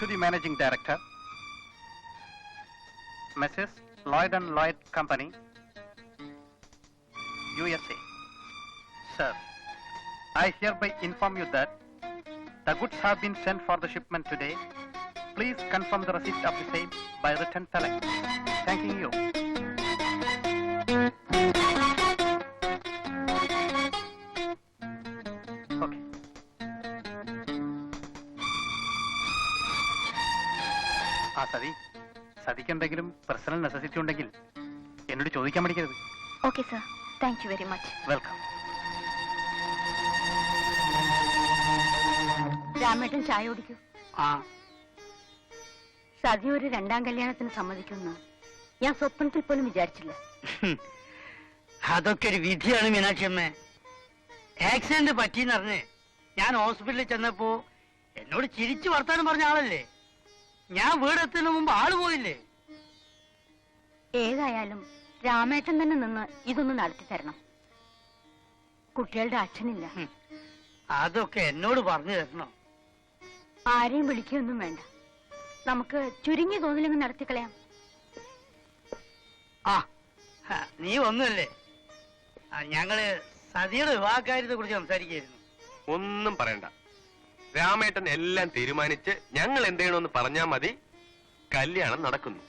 to the Managing Director, Mrs. Lloyd and Lloyd Company, USA. Sir, I hereby inform you that the goods have been sent for the shipment today. Please confirm the receipt of the same by written telex. Thanking you. Okay. സതിക്ക് എന്തെങ്കിലും personal necessity ഉണ്ടെങ്കിൽ എന്നോട് ചോദിക്കാൻ മടിക്കരുത്. Okay sir, thank you very much. Welcome. രാമേട്ടൻ ചായ കുടിക്കൂ. ആ, സതി ഒരു രണ്ടാം കല്യാണത്തിന് സമ്മതിക്കുന്നു ഞാൻ സ്വപ്നത്തിൽ പോലും വിചാരിച്ചില്ല. അതൊക്കെ ഒരു വിധിയാണ് മീനാക്ഷിയമ്മേ. ആക്സിഡന്റ് പറ്റിയെന്നറിഞ്ഞ് ഞാൻ ഹോസ്പിറ്റലിൽ ചെന്നപ്പോ എന്നോട് ചിരിച്ചു വർത്താനം പറഞ്ഞ ആളല്ലേ. ഞാൻ വീടെത്തുന്നതിന് മുമ്പ് ആള് പോയില്ലേ. ഏതായാലും രാമേട്ടൻ തന്നെ നിന്ന് ഇതൊന്ന് നടത്തി തരണം. കുട്ടികളുടെ അച്ഛനില്ല. അതൊക്കെ എന്നോട് പറഞ്ഞു തരണോ? ആരെയും വിളിക്കുകയൊന്നും വേണ്ട. നമുക്ക് ചുരുങ്ങി തോന്നില്ലെങ്കിൽ നടത്തിക്കളയാം. ആ, നീ ഒന്നുമല്ലേ. ഞങ്ങള് സതിയുടെ വിവാഹകാര്യത്തെ കുറിച്ച് സംസാരിക്കുകയായിരുന്നു. ഒന്നും പറയണ്ട, രാമേട്ടൻ എല്ലാം തീരുമാനിച്ച് ഞങ്ങൾ എന്ത് ചെയ്യണമെന്ന് പറഞ്ഞാൽ മതി. കല്യാണം നടക്കുന്നു.